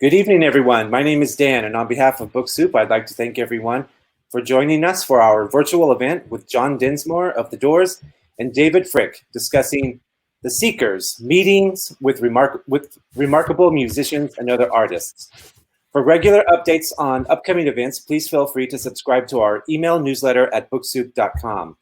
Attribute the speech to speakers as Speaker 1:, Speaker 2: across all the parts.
Speaker 1: Good evening, everyone. My name is Dan, and on behalf of Book Soup, I'd like to thank everyone for joining us for our virtual event with John Densmore of The Doors and David Frick discussing The Seekers, Meetings with Remarkable Musicians and Other Artists. For regular updates on upcoming events, please feel free to subscribe to our email newsletter at booksoup.com.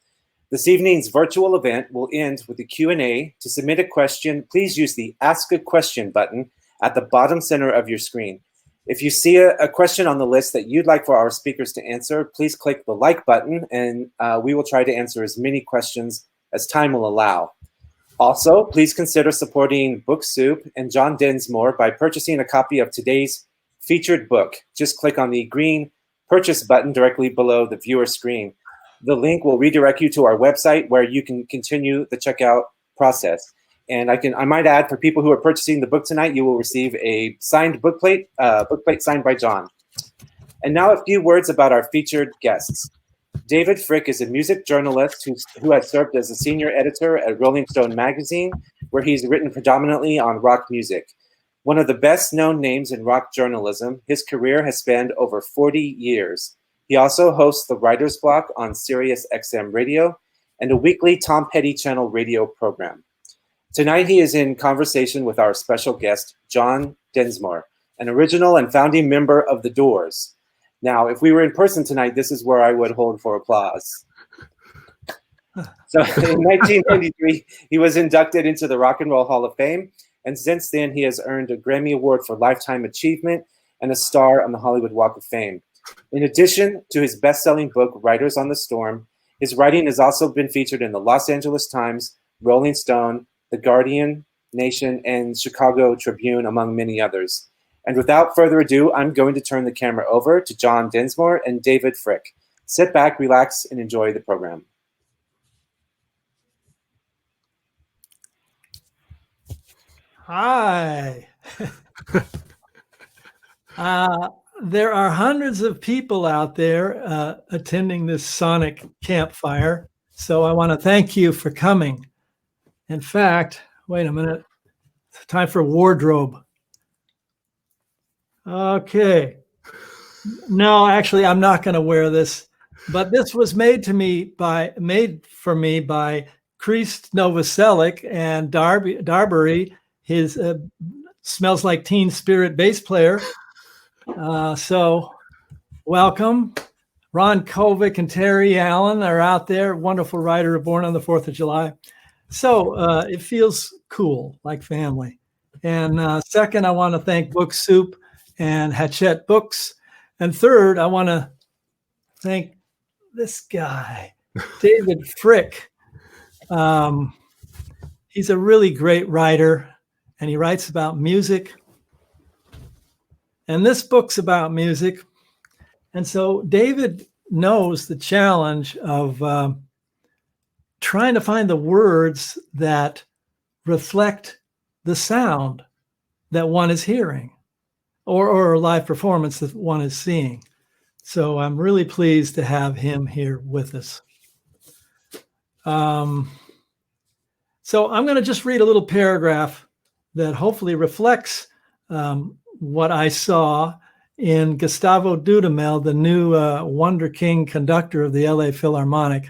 Speaker 1: This evening's virtual event will end with a Q&A. To submit a question, please use the Ask a Question button at the bottom center of your screen. If you see a question on the list that you'd like for our speakers to answer, please click the like button and we will try to answer as many questions as time will allow. Also, please consider supporting Book Soup and John Densmore by purchasing a copy of today's featured book. Just click on the green purchase button directly below the viewer screen. The link will redirect you to our website where you can continue the checkout process. And I might add, for people who are purchasing the book tonight, you will receive a signed bookplate signed by John. And now a few words about our featured guests. David Frick is a music journalist who has served as a senior editor at Rolling Stone magazine, where he's written predominantly on rock music. One of the best known names in rock journalism, his career has spanned over 40 years. He also hosts the Writer's Block on Sirius XM Radio and a weekly Tom Petty Channel radio program. Tonight, he is in conversation with our special guest, John Densmore, an original and founding member of The Doors. Now, if we were in person tonight, this is where I would hold for applause. So in 1993, he was inducted into the Rock and Roll Hall of Fame, and since then, he has earned a Grammy Award for Lifetime Achievement and a star on the Hollywood Walk of Fame. In addition to his best-selling book, Writers on the Storm, his writing has also been featured in the Los Angeles Times, Rolling Stone, The Guardian, Nation, and Chicago Tribune, among many others. And without further ado, I'm going to turn the camera over to John Densmore and David Frick. Sit back, relax, and enjoy the program.
Speaker 2: Hi. There are hundreds of people out there attending this sonic campfire, so I want to thank you for coming. In fact, wait a minute, it's time for wardrobe. Okay. No, actually, I'm not going to wear this, but this was made for me by Christ Novoselic and Darbury, his Smells Like Teen Spirit bass player. So welcome. Ron Kovic and Terry Allen are out there, wonderful writer, born on the 4th of July. So it feels cool, like family. And second, I want to thank Book Soup and Hachette Books. And third, I want to thank this guy, David Frick. He's a really great writer, and he writes about music. And this book's about music. And so David knows the challenge of trying to find the words that reflect the sound that one is hearing or a live performance that one is seeing. So I'm really pleased to have him here with us. So I'm going to just read a little paragraph that hopefully reflects what I saw in Gustavo Dudamel, the new Wonder King conductor of the LA Philharmonic.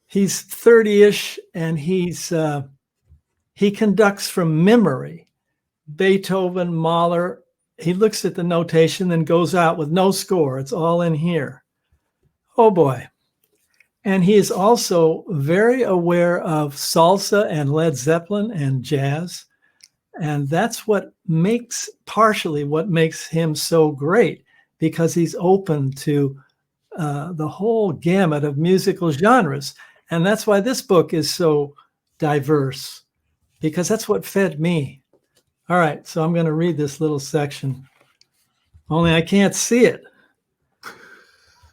Speaker 2: He's 30-ish, and he conducts from memory. Beethoven, Mahler, he looks at the notation and goes out with no score. It's all in here. Oh boy. And he is also very aware of salsa and Led Zeppelin and jazz. And that's partially what makes him so great, because he's open to the whole gamut of musical genres. And that's why this book is so diverse, because that's what fed me. All right, so I'm going to read this little section. Only I can't see it.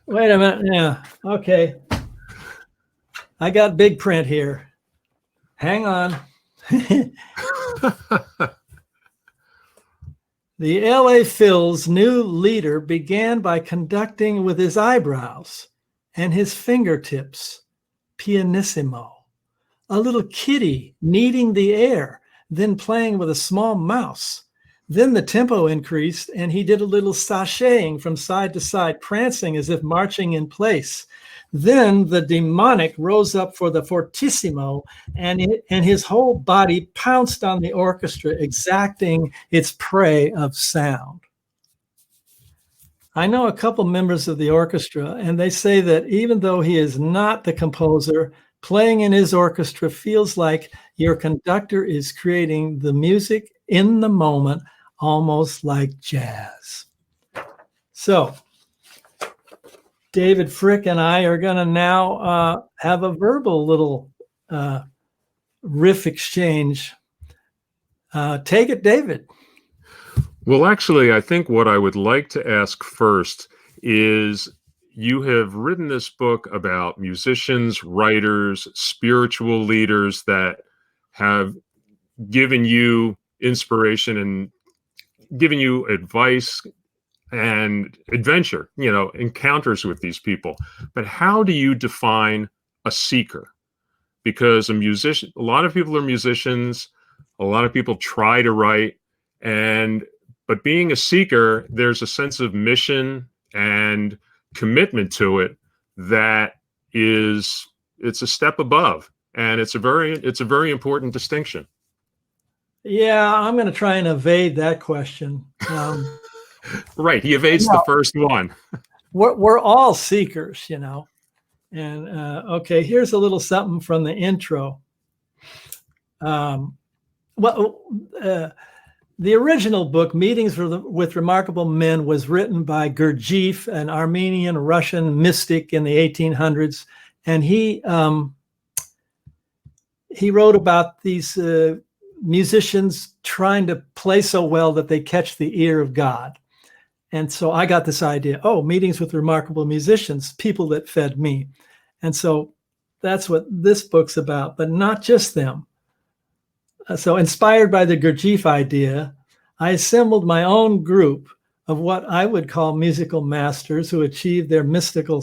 Speaker 2: Wait a minute. Yeah, okay. I got big print here. Hang on. The LA Phil's new leader began by conducting with his eyebrows and his fingertips, pianissimo, a little kitty kneading the air, then playing with a small mouse. Then the tempo increased, and he did a little sashaying from side to side, prancing as if marching in place. Then the demonic rose up for the fortissimo, and his whole body pounced on the orchestra, exacting its prey of sound. I know a couple members of the orchestra, and they say that even though he is not the composer, playing in his orchestra feels like your conductor is creating the music in the moment, almost like jazz. So David Frick and I are going to now have a verbal little riff exchange. Take it, David.
Speaker 3: Well, actually, I think what I would like to ask first is, you have written this book about musicians, writers, spiritual leaders that have given you inspiration and given you advice and adventure, encounters with these people. But how do you define a seeker? Because a musician, a lot of people are musicians, a lot of people try to write, but being a seeker, there's a sense of mission and commitment to it that it's a step above, and it's a very important distinction.
Speaker 2: Yeah, I'm going to try and evade that question.
Speaker 3: Right, he evades the first one.
Speaker 2: We're all seekers, And okay, here's a little something from the intro. The original book, Meetings with Remarkable Men, was written by Gurdjieff, an Armenian-Russian mystic in the 1800s. And he wrote about these musicians trying to play so well that they catch the ear of God. And so I got this idea, meetings with remarkable musicians, people that fed me. And so that's what this book's about, but not just them. So inspired by the Gurdjieff idea, I assembled my own group of what I would call musical masters who achieved their mystical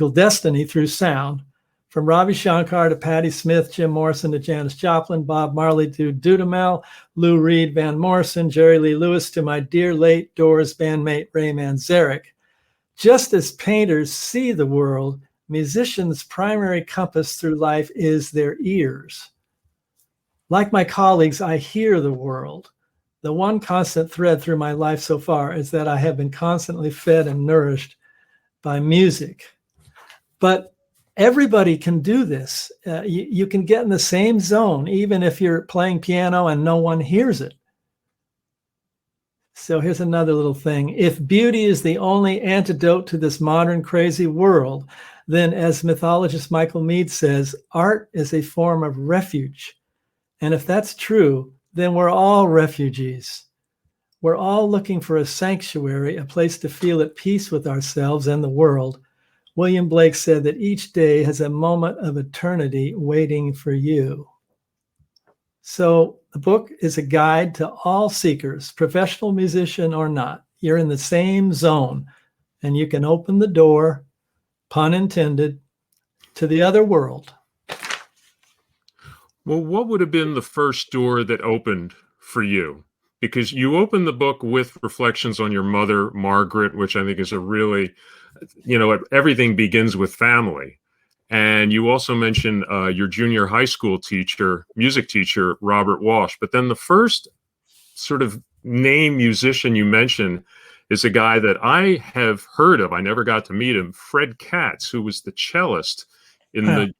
Speaker 2: destiny through sound. From Ravi Shankar to Patti Smith, Jim Morrison to Janis Joplin, Bob Marley to Dudamel, Lou Reed, Van Morrison, Jerry Lee Lewis, to my dear late Doors bandmate Ray Manzarek. Just as painters see the world, musicians' primary compass through life is their ears. Like my colleagues, I hear the world. The one constant thread through my life so far is that I have been constantly fed and nourished by music. But everybody can do this. You can get in the same zone, even if you're playing piano and no one hears it. So here's another little thing. If beauty is the only antidote to this modern crazy world, then as mythologist Michael Meade says, art is a form of refuge. And if that's true, then we're all refugees. We're all looking for a sanctuary, a place to feel at peace with ourselves and the world. William Blake said that each day has a moment of eternity waiting for you. So the book is a guide to all seekers, professional musician or not. You're in the same zone, and you can open the door, pun intended, to the other world.
Speaker 3: Well, what would have been the first door that opened for you? Because you opened the book with reflections on your mother, Margaret, which I think is a really, everything begins with family. And you also mentioned your junior high school teacher, music teacher, Robert Walsh. But then the first sort of name musician you mentioned is a guy that I have heard of. I never got to meet him, Fred Katz, who was the cellist in the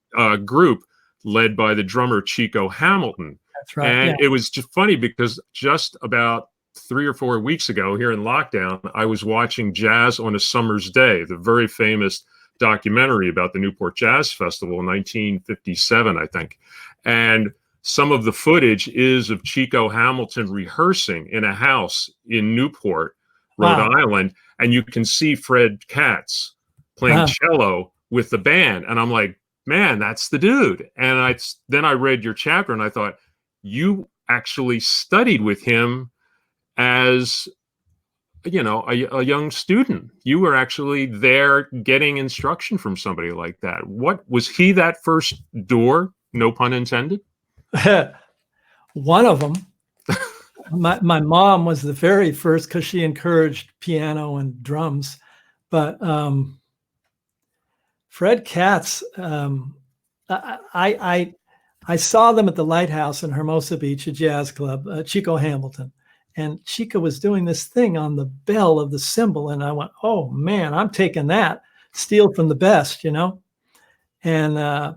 Speaker 3: group led by the drummer Chico Hamilton.
Speaker 2: That's right.
Speaker 3: And it was just funny because just about 3 or 4 weeks ago here in lockdown, I was watching Jazz on a Summer's Day, the very famous documentary about the Newport Jazz Festival in 1957, I think. And some of the footage is of Chico Hamilton rehearsing in a house in Newport, Rhode Island. And you can see Fred Katz playing cello with the band. And I'm like, man, that's the dude. And then I read your chapter and I thought, you actually studied with him as, a young student. You were actually there getting instruction from somebody like that. What was he, that first door? No pun intended.
Speaker 2: one of them. My mom was the very first because she encouraged piano and drums. But Fred Katz, I saw them at the Lighthouse in Hermosa Beach, a jazz club, Chico Hamilton. And Chico was doing this thing on the bell of the cymbal. And I went, oh, man, I'm taking that. Steal from the best, you know? And I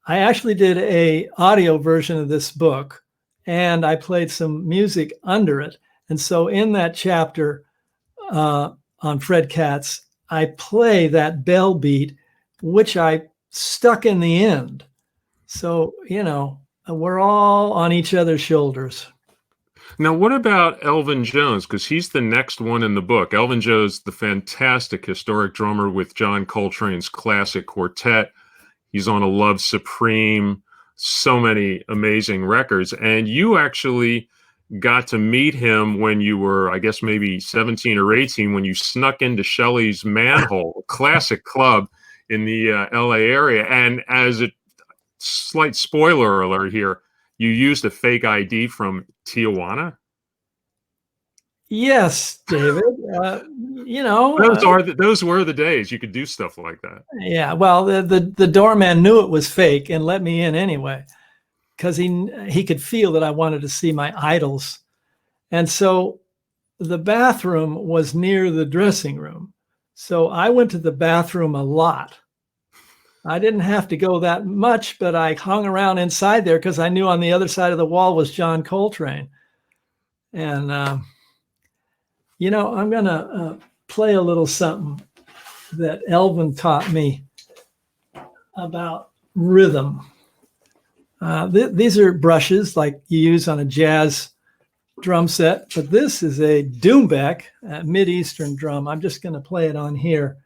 Speaker 2: actually did a audio version of this book, and I played some music under it. And so in that chapter on Fred Katz, I play that bell beat, which I stuck in the end. So, you know, we're all on each other's shoulders.
Speaker 3: Now, what about Elvin Jones? Because he's the next one in the book. Elvin Jones, the fantastic historic drummer with John Coltrane's classic quartet. He's on A Love Supreme, so many amazing records. And you actually got to meet him when you were, I guess, maybe 17 or 18, when you snuck into Shelley's Manhole, a classic club in the LA area. And as a slight spoiler alert here, you used a fake ID from Tijuana?
Speaker 2: Yes, David. You know,
Speaker 3: those were the days you could do stuff like that.
Speaker 2: Yeah, well, the doorman knew it was fake and let me in anyway, because he could feel that I wanted to see my idols. And so the bathroom was near the dressing room. So I went to the bathroom a lot. I didn't have to go that much, but I hung around inside there because I knew on the other side of the wall was John Coltrane. And, you know, I'm going to play a little something that Elvin taught me about rhythm. These are brushes like you use on a jazz drum set, but this is a doumbek, a Mid-Eastern drum. I'm just going to play it on here.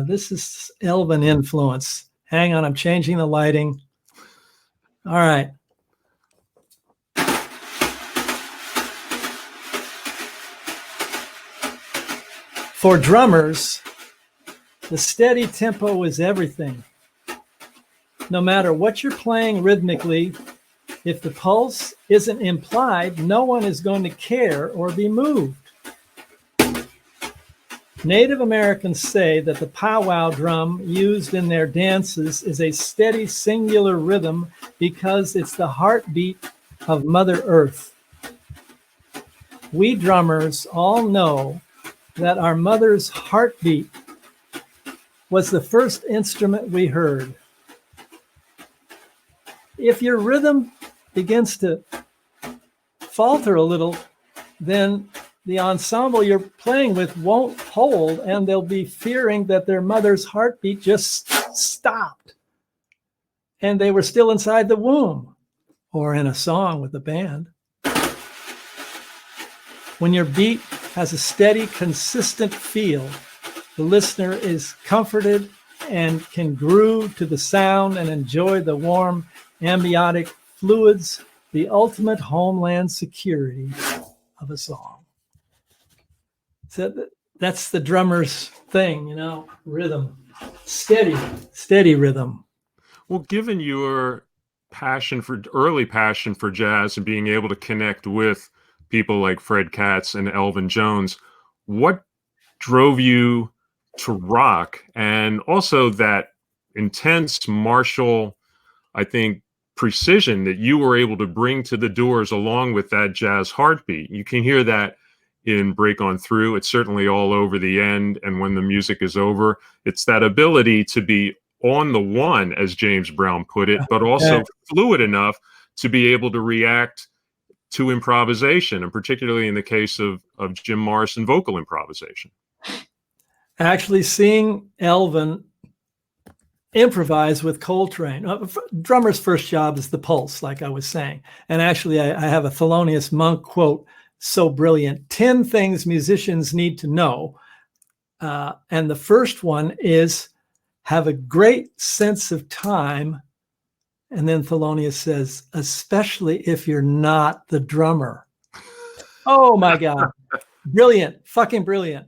Speaker 2: This is Elvin influence. Hang on, I'm changing the lighting. All right. For drummers, the steady tempo is everything. No matter what you're playing rhythmically, if the pulse isn't implied, no one is going to care or be moved. Native Americans say that the powwow drum used in their dances is a steady, singular rhythm because it's the heartbeat of Mother Earth. We drummers all know that our mother's heartbeat was the first instrument we heard. If your rhythm begins to falter a little, then the ensemble you're playing with won't hold, and they'll be fearing that their mother's heartbeat just stopped and they were still inside the womb or in a song with the band. When your beat has a steady, consistent feel, the listener is comforted and can groove to the sound and enjoy the warm ambiotic fluids, the ultimate homeland security of a song. So that's the drummer's thing, you know, rhythm, steady rhythm.
Speaker 3: Well, given your early passion for jazz and being able to connect with people like Fred Katz and Elvin Jones, what drove you to rock? And also that intense martial, I think, precision that you were able to bring to the Doors along with that jazz heartbeat. You can hear that in Break On Through. It's certainly all over the end. And when the music is over, it's that ability to be on the one, as James Brown put it, but also fluid enough to be able to react to improvisation, and particularly in the case of Jim Morrison vocal improvisation.
Speaker 2: Actually, seeing Elvin improvise with Coltrane. Drummer's first job is the pulse, like I was saying. And actually, I have a Thelonious Monk quote, so brilliant: 10 things musicians need to know. And the first one is have a great sense of time. And then Thelonious says, especially if you're not the drummer. Oh my God. Brilliant. Fucking brilliant.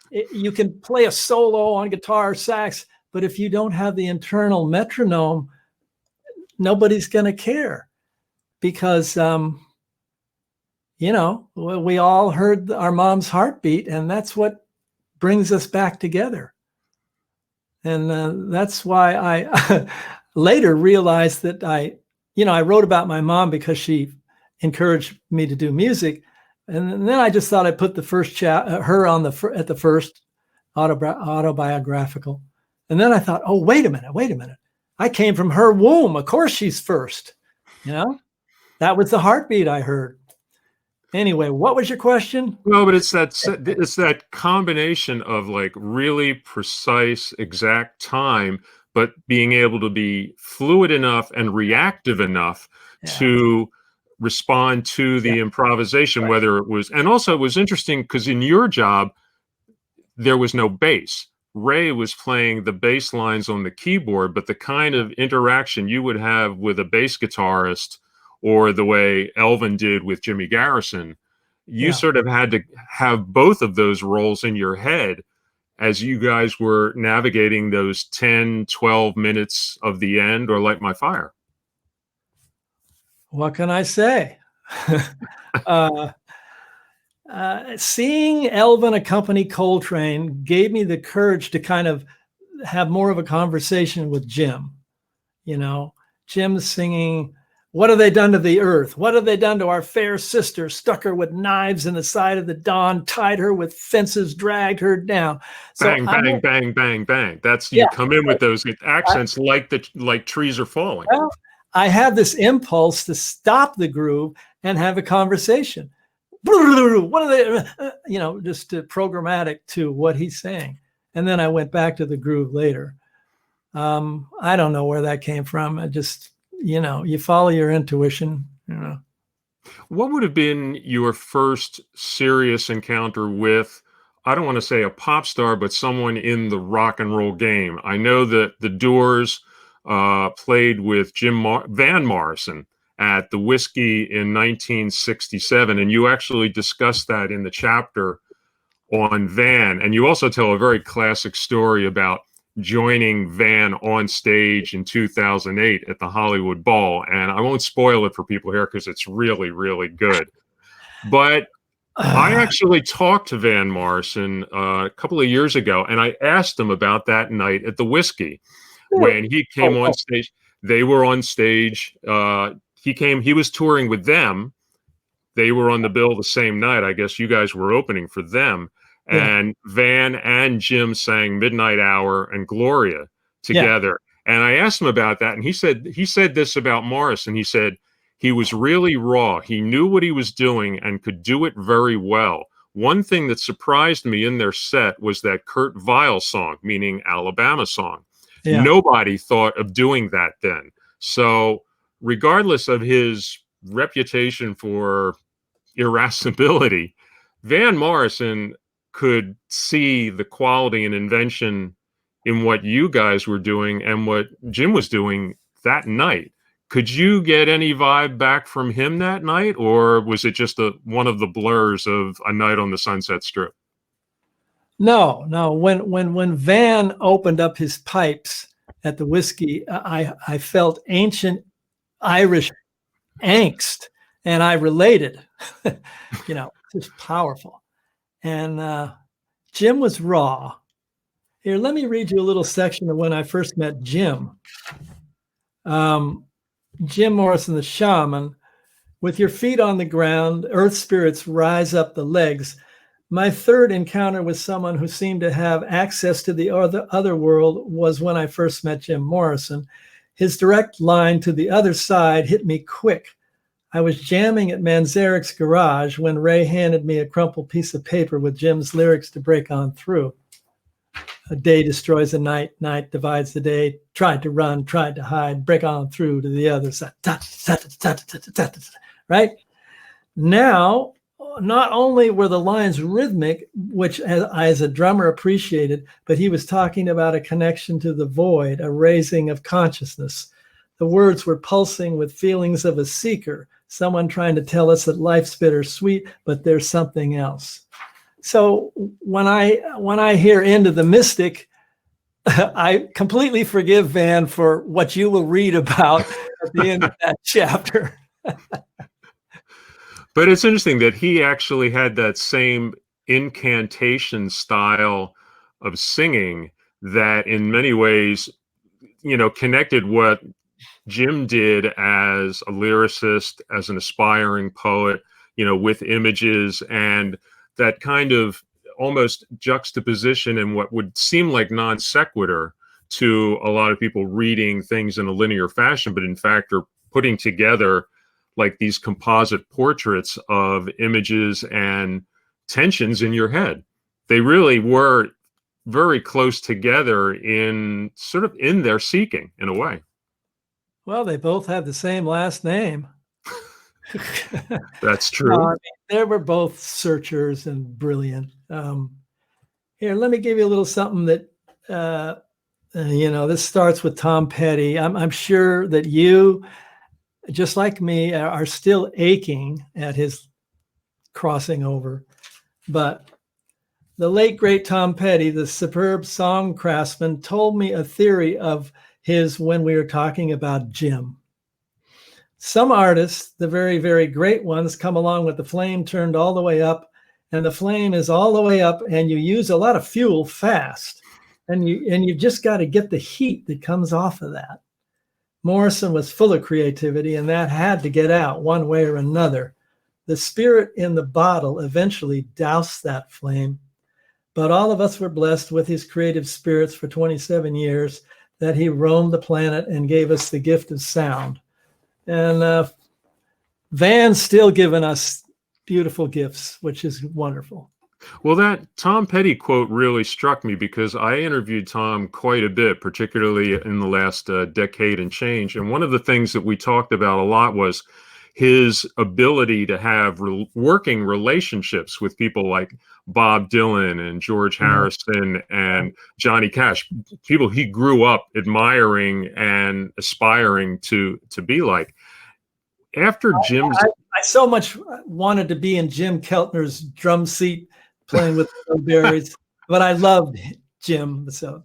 Speaker 2: You can play a solo on guitar or sax, but if you don't have the internal metronome, nobody's going to care. because, we all heard our mom's heartbeat, and that's what brings us back together. And that's why I later realized that I wrote about my mom because she encouraged me to do music. And then I just thought I'd put the first her on at the first autobiographical. And then I thought, oh, wait a minute. I came from her womb. Of course she's first. That was the heartbeat I heard. Anyway, what was your question?
Speaker 3: Well, but it's that combination of like really precise, exact time, but being able to be fluid enough and reactive enough to respond to the improvisation, whether it was, and also it was interesting because in your job, there was no bass. Ray was playing the bass lines on the keyboard, but the kind of interaction you would have with a bass guitarist, or the way Elvin did with Jimmy Garrison, you sort of had to have both of those roles in your head as you guys were navigating those 10, 12 minutes of the end, or Light My Fire.
Speaker 2: What can I say? Seeing Elvin accompany Coltrane gave me the courage to kind of have more of a conversation with Jim. Jim's singing, "What have they done to the earth? What have they done to our fair sister? Stuck her with knives in the side of the dawn, tied her with fences, dragged her down." So
Speaker 3: bang, bang, bang, bang, bang. That's, you come in with those accents like trees are falling.
Speaker 2: Well, I had this impulse to stop the groove and have a conversation. What are they, just programmatic to what he's saying. And then I went back to the groove later. I don't know where that came from. I just, you follow your intuition.
Speaker 3: What would have been your first serious encounter with, I don't want to say a pop star, but someone in the rock and roll game? I know that the Doors played with Van Morrison at the Whiskey in 1967, and you actually discussed that in the chapter on Van. And you also tell a very classic story about joining Van on stage in 2008 at the Hollywood Bowl. And I won't spoil it for people here because it's really, really good. But I actually talked to Van Morrison a couple of years ago, and I asked him about that night at the Whiskey when he came on stage. They were on stage. He was touring with them. They were on the bill the same night. I guess you guys were opening for them. And Van and Jim sang Midnight Hour and Gloria together. And I asked him about that. And he said this about Morrison. He said he was really raw. He knew what he was doing and could do it very well. One thing that surprised me in their set was that Kurt Weill song, meaning Alabama song. Nobody thought of doing that then. So regardless of his reputation for irascibility, Van Morrison could see the quality and invention in what you guys were doing and what Jim was doing that night. Could you get any vibe back from him that night, or was it just one of the blurs of a night on the Sunset Strip?
Speaker 2: No. When Van opened up his pipes at the Whiskey, I felt ancient Irish angst, and I related. Just powerful. And Jim was raw. Here, let me read you a little section of when I first met Jim. Jim Morrison the Shaman. "With your feet on the ground, earth spirits rise up the legs. My third encounter with someone who seemed to have access to the other world was when I first met Jim Morrison. His direct line to the other side hit me quick. I was jamming at Manzarek's garage when Ray handed me a crumpled piece of paper with Jim's lyrics to break on through. A day destroys the night, night divides the day, tried to run, tried to hide, break on through to the other side." Right? Now, not only were the lines rhythmic, which I as a drummer appreciated, but he was talking about a connection to the void, a raising of consciousness. The words were pulsing with feelings of a seeker, someone trying to tell us that life's bittersweet, but there's something else. So when I hear Into the Mystic, I completely forgive Van for what you will read about at the end of that chapter.
Speaker 3: But it's interesting that he actually had that same incantation style of singing that in many ways, connected what Jim did as a lyricist, as an aspiring poet, with images and that kind of almost juxtaposition and what would seem like non sequitur to a lot of people reading things in a linear fashion, but in fact are putting together like these composite portraits of images and tensions in your head. They really were very close together in sort of in their seeking in a way.
Speaker 2: Well, they both had the same last name.
Speaker 3: That's true.
Speaker 2: No, I mean, they were both searchers and brilliant. Here, let me give you a little something that, this starts with Tom Petty. I'm sure that you, just like me, are still aching at his crossing over. But the late, great Tom Petty, the superb song craftsman, told me a theory of his when we were talking about Jim. Some artists, the very, very great ones, come along with the flame turned all the way up, and the flame is all the way up, and you use a lot of fuel fast, and you've just got to get the heat that comes off of that. Morrison was full of creativity, and that had to get out one way or another. The spirit in the bottle eventually doused that flame, but all of us were blessed with his creative spirits for 27 years that he roamed the planet and gave us the gift of sound. And Van's still giving us beautiful gifts, which is wonderful.
Speaker 3: Well, that Tom Petty quote really struck me because I interviewed Tom quite a bit, particularly in the last decade and change. And one of the things that we talked about a lot was his ability to have working relationships with people like Bob Dylan and George Harrison and Johnny Cash, people he grew up admiring and aspiring to be like. After Jim's...
Speaker 2: I so much wanted to be in Jim Keltner's drum seat playing with the berries, but I loved Jim. So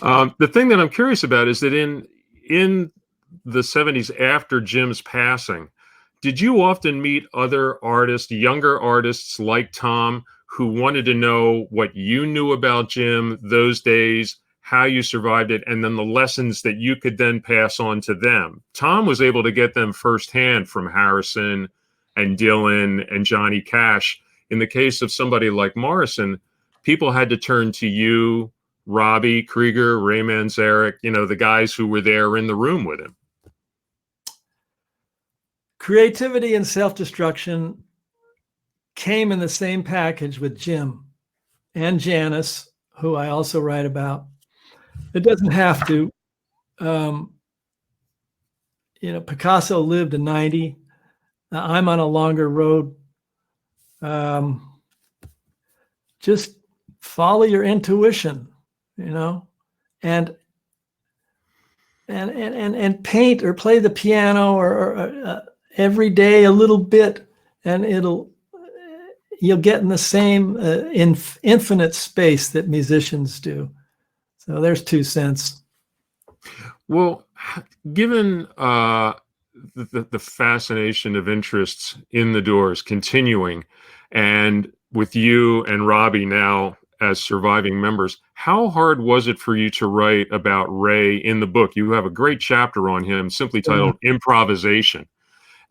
Speaker 3: the thing that I'm curious about is that in the 70s after Jim's passing, did you often meet other artists, younger artists like Tom, who wanted to know what you knew about Jim those days, how you survived it, and then the lessons that you could then pass on to them? Tom was able to get them firsthand from Harrison and Dylan and Johnny Cash. In the case of somebody like Morrison, people had to turn to you, Robbie Krieger, Ray Manzarek, the guys who were there in the room with him.
Speaker 2: Creativity and self-destruction came in the same package with Jim and Janis, who I also write about. It doesn't have to. Picasso lived to 90. I'm on a longer road. Just follow your intuition, and paint or play the piano or every day a little bit, and you'll get in the same infinite space that musicians do. So there's 2 cents.
Speaker 3: Well, given the fascination of interests in the Doors continuing, and with you and Robbie now as surviving members, how hard was it for you to write about Ray in the book? You have a great chapter on him simply titled Improvisation.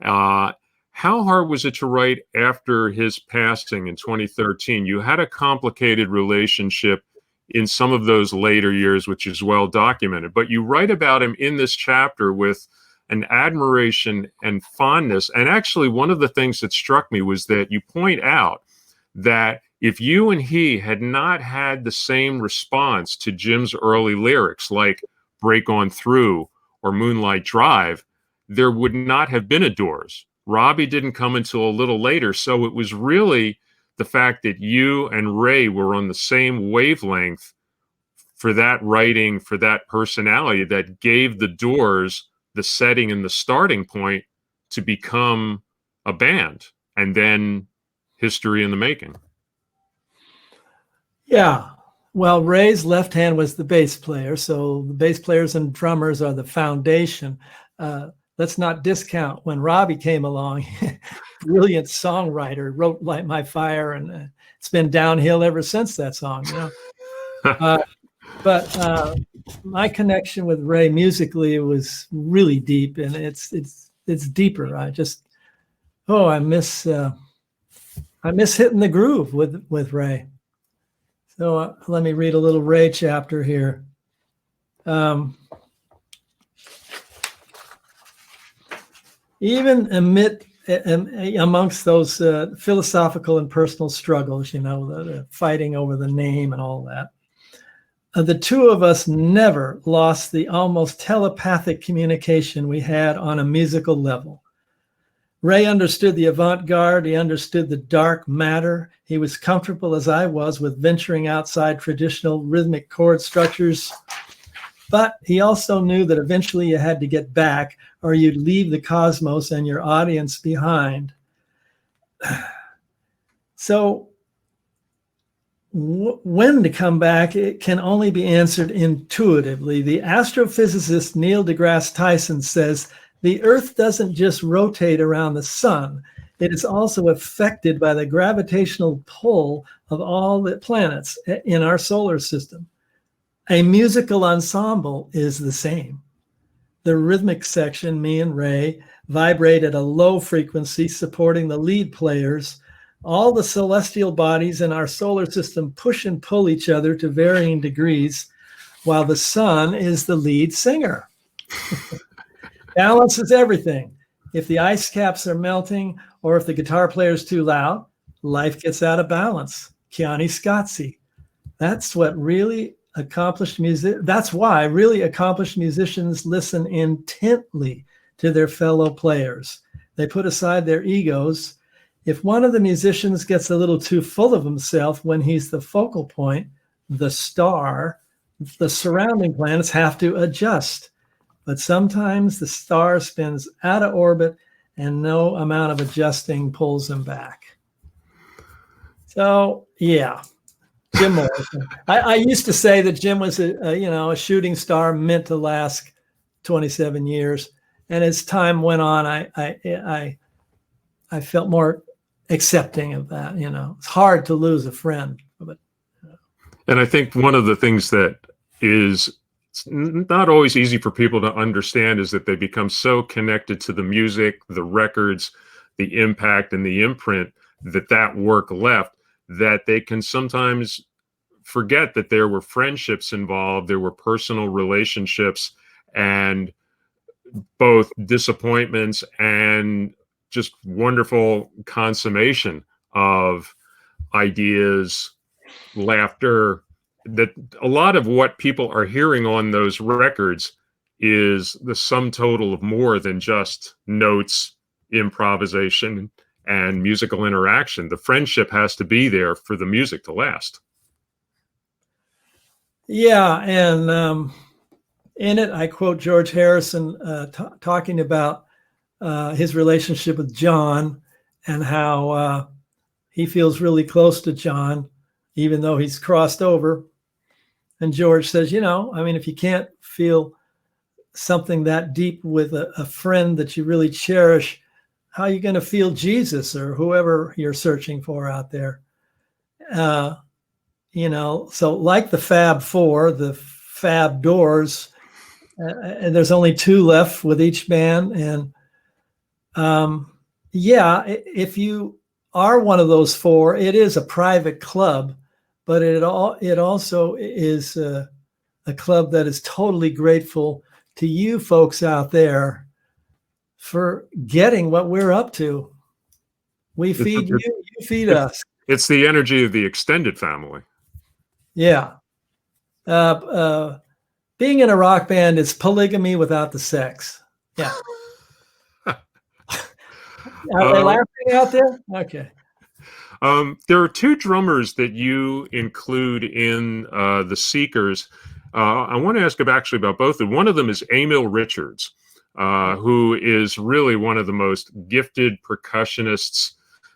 Speaker 3: How hard was it to write after his passing in 2013? You had a complicated relationship in some of those later years, which is well documented, but you write about him in this chapter with an admiration and fondness. And actually, one of the things that struck me was that you point out that if you and he had not had the same response to Jim's early lyrics, like Break On Through or Moonlight Drive, there would not have been a Doors. Robbie didn't come until a little later. So it was really the fact that you and Ray were on the same wavelength for that writing, for that personality, that gave the Doors the setting and the starting point to become a band, and then history in the making.
Speaker 2: Yeah. Well, Ray's left hand was the bass player. So the bass players and drummers are the foundation. The let's not discount when Robbie came along. Brilliant songwriter, wrote Light My Fire, and it's been downhill ever since that song, but my connection with Ray musically was really deep, and it's deeper. I miss hitting the groove with Ray. So let me read a little Ray chapter here. Even amongst those philosophical and personal struggles, the fighting over the name and all that, the two of us never lost the almost telepathic communication we had on a musical level. Ray understood the avant-garde. He understood the dark matter. He was comfortable as I was with venturing outside traditional rhythmic chord structures. But he also knew that eventually you had to get back or you'd leave the cosmos and your audience behind. So when to come back, it can only be answered intuitively. The astrophysicist Neil deGrasse Tyson says, the Earth doesn't just rotate around the sun. It is also affected by the gravitational pull of all the planets in our solar system. A musical ensemble is the same. The rhythmic section, me and Ray, vibrate at a low frequency, supporting the lead players. All the celestial bodies in our solar system push and pull each other to varying degrees, while the sun is the lead singer. Balance is everything. If the ice caps are melting or if the guitar player is too loud, life gets out of balance. Keanu Scotzi. That's why really accomplished musicians listen intently to their fellow players. They put aside their egos. If one of the musicians gets a little too full of himself when he's the focal point, the star, the surrounding planets have to adjust. But sometimes the star spins out of orbit and no amount of adjusting pulls him back. So, yeah, Jim Morrison. I used to say that Jim was a shooting star meant to last 27 years. And as time went on, I felt more accepting of that. It's hard to lose a friend. But
Speaker 3: And I think one of the things that is not always easy for people to understand is that they become so connected to the music, the records, the impact, and the imprint that work left, that they can sometimes forget that there were friendships involved, there were personal relationships, and both disappointments and just wonderful consummation of ideas, laughter, that a lot of what people are hearing on those records is the sum total of more than just notes, improvisation, and musical interaction. The friendship has to be there for the music to last.
Speaker 2: Yeah, and in it, I quote George Harrison talking about his relationship with John and how he feels really close to John, even though he's crossed over. And George says, if you can't feel something that deep with a friend that you really cherish, how are you going to feel Jesus or whoever you're searching for out there? So like the Fab Four, the Fab Doors, and there's only two left with each band. And if you are one of those four, it is a private club, but it also is a club that is totally grateful to you folks out there for getting what we're up to. We feed you, you feed us.
Speaker 3: It's the energy of the extended family.
Speaker 2: Yeah. Being in a rock band is polygamy without the sex. Yeah. Are they laughing out there? Okay.
Speaker 3: There are two drummers that you include in the Seekers. I want to ask actually about both. One of them is Emil Richards, who is really one of the most gifted percussionists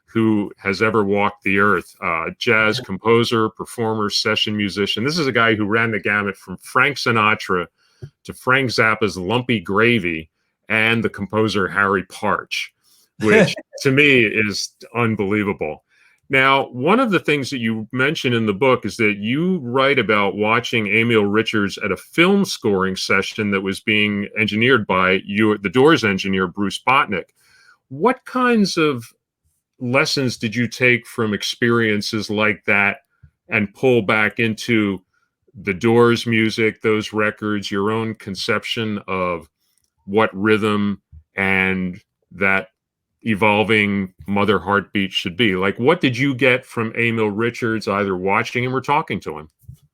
Speaker 3: who has ever walked the earth. Jazz composer, performer, session musician. This is a guy who ran the gamut from Frank Sinatra to Frank Zappa's Lumpy Gravy, and the composer Harry Partch, which to me is unbelievable. Now, one of the things that you mention in the book is that you write about watching Emil Richards at a film scoring session that was being engineered by the Doors engineer, Bruce Botnick. What kinds of lessons did you take from experiences like that and pull back into the Doors music, those records, your own conception of what rhythm and that evolving mother heartbeat should be? Like, what did you get from Emil Richards, either watching him or talking to him?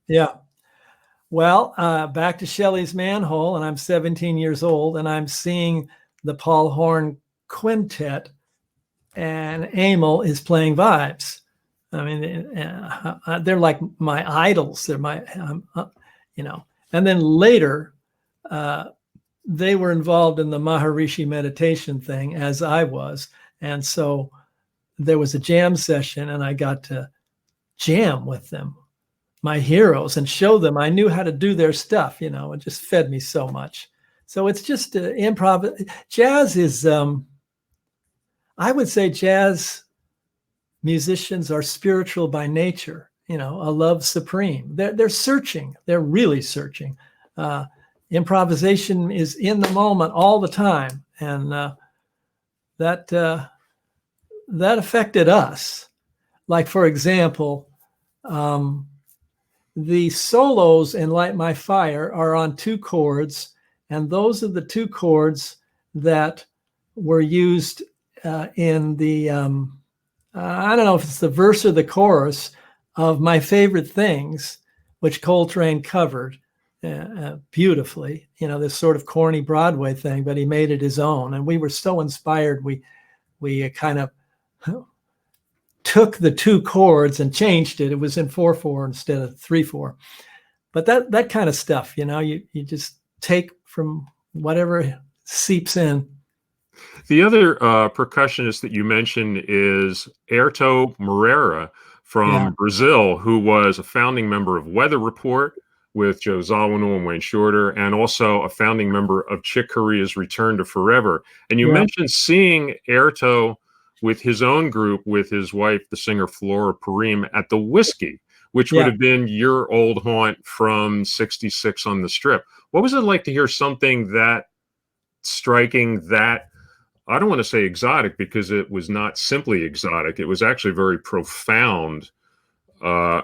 Speaker 2: Yeah. Well, back to Shelley's Manhole, and I'm 17 years old, and I'm seeing the Paul Horn Quintet, and Emil is playing vibes. I mean, they're like my idols. They're my, And then later, they were involved in the Maharishi meditation thing, as I was. And so there was a jam session, and I got to jam with them, my heroes, and show them I knew how to do their stuff. It just fed me so much. So it's just improv. Jazz is, I would say jazz musicians are spiritual by nature, a love supreme. They're searching. They're really searching. Improvisation is in the moment all the time, and that affected us. Like, for example, the solos in Light My Fire are on 2 chords, and those are the 2 chords that were used in the I don't know if it's the verse or the chorus of My Favorite Things, which Coltrane covered beautifully, this sort of corny Broadway thing, but he made it his own. And we were so inspired. We kind of took the 2 chords and changed it. It was in 4/4 instead of 3/4. But that kind of stuff, you just take from whatever seeps in.
Speaker 3: The other percussionist that you mentioned is Airto Moreira from Brazil, who was a founding member of Weather Report with Joe Zawinul and Wayne Shorter, and also a founding member of Chick Corea's Return to Forever. And you mentioned seeing Airto with his own group, with his wife, the singer Flora Purim, at the Whiskey, which would have been your old haunt from '66 on the Strip. What was it like to hear something that striking, that, I don't want to say exotic, because it was not simply exotic. It was actually very profound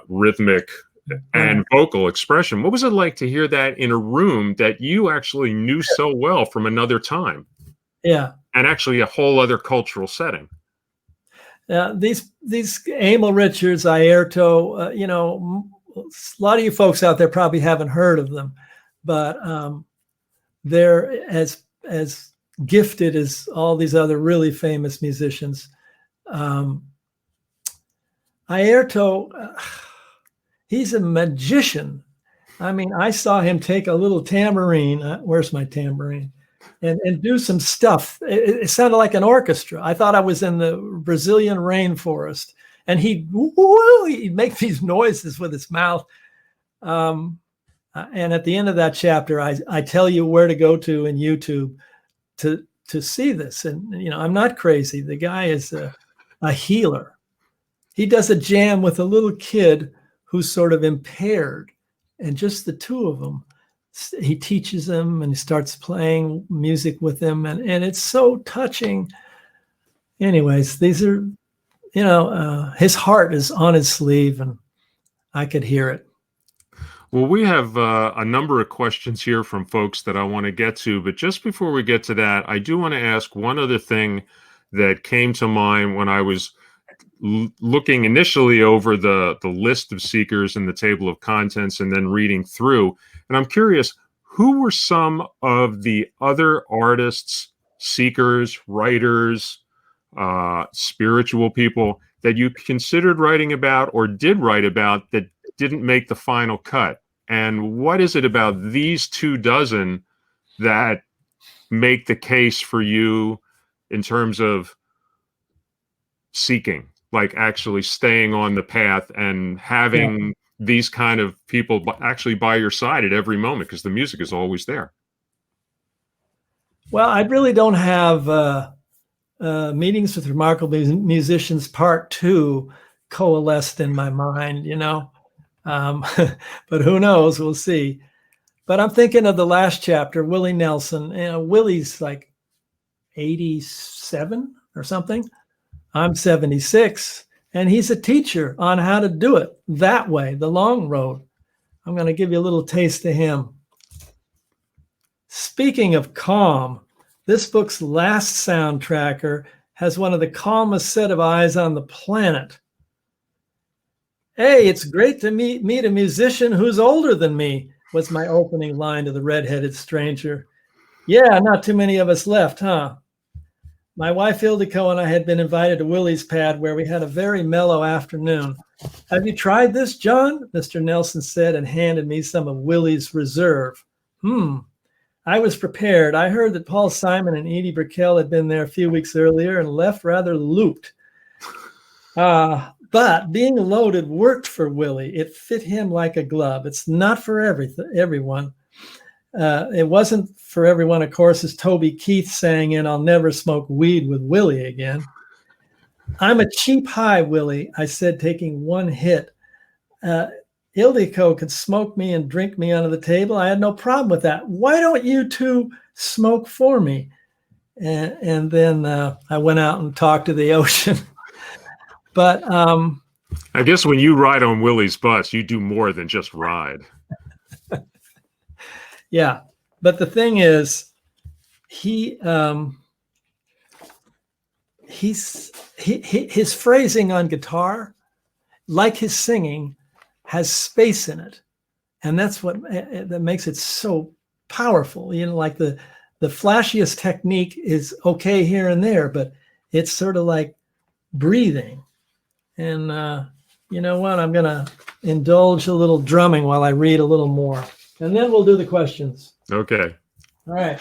Speaker 3: rhythmic and vocal expression. What was it like to hear that in a room that you actually knew so well from another time?
Speaker 2: Yeah.
Speaker 3: And actually a whole other cultural setting.
Speaker 2: These Emil Richards, Airto, a lot of you folks out there probably haven't heard of them, but they're as gifted as all these other really famous musicians. Airto, he's a magician. I mean, I saw him take a little tambourine. Where's my tambourine? And do some stuff. It sounded like an orchestra. I thought I was in the Brazilian rainforest, and he'd make these noises with his mouth. And at the end of that chapter, I tell you where to go to in YouTube to see this. And, I'm not crazy. The guy is a healer. He does a jam with a little kid who's sort of impaired, and just the 2 of them. He teaches them, and he starts playing music with them, and it's so touching. Anyways, these are, his heart is on his sleeve, and I could hear it.
Speaker 3: Well, we have a number of questions here from folks that I want to get to, but just before we get to that, I do want to ask one other thing that came to mind when I was looking initially over the list of seekers in the table of contents and then reading through. And I'm curious, who were some of the other artists, seekers, writers, spiritual people that you considered writing about or did write about that didn't make the final cut? And what is it about these 24 that make the case for you in terms of seeking, like actually staying on the path and having these kind of people actually by your side at every moment, because the music is always there?
Speaker 2: Well, I really don't have Meetings with Remarkable Musicians Part 2 coalesced in my mind, but who knows? We'll see. But I'm thinking of the last chapter, Willie Nelson. Willie's like 87 or something. I'm 76, and he's a teacher on how to do it that way, the long road. I'm going to give you a little taste of him. Speaking of calm, this book's last soundtracker has one of the calmest set of eyes on the planet. Hey, it's great to meet a musician who's older than me, was my opening line to the red-headed stranger. Yeah, not too many of us left, huh? My wife Ildiko and I had been invited to Willie's pad where we had a very mellow afternoon. Have you tried this, John? Mr. Nelson said and handed me some of Willie's reserve. I was prepared. I heard that Paul Simon and Edie Brickell had been there a few weeks earlier and left rather looped. But being loaded worked for Willie. It fit him like a glove. It's not for everyone. It wasn't for everyone, of course, as Toby Keith sang in I'll Never Smoke Weed with Willie Again. I'm a cheap high, Willie, I said, taking one hit. Ildiko could smoke me and drink me under the table. I had no problem with that. Why don't you two smoke for me? And then I went out and talked to the ocean. But
Speaker 3: I guess when you ride on Willie's bus, you do more than just ride.
Speaker 2: Yeah. But the thing is, his phrasing on guitar, like his singing, has space in it, and that's what that makes it so powerful. Like the flashiest technique is okay here and there, but it's sort of like breathing. And you know what? I'm gonna indulge a little drumming while I read a little more, and then we'll do the questions.
Speaker 3: Okay.
Speaker 2: All right.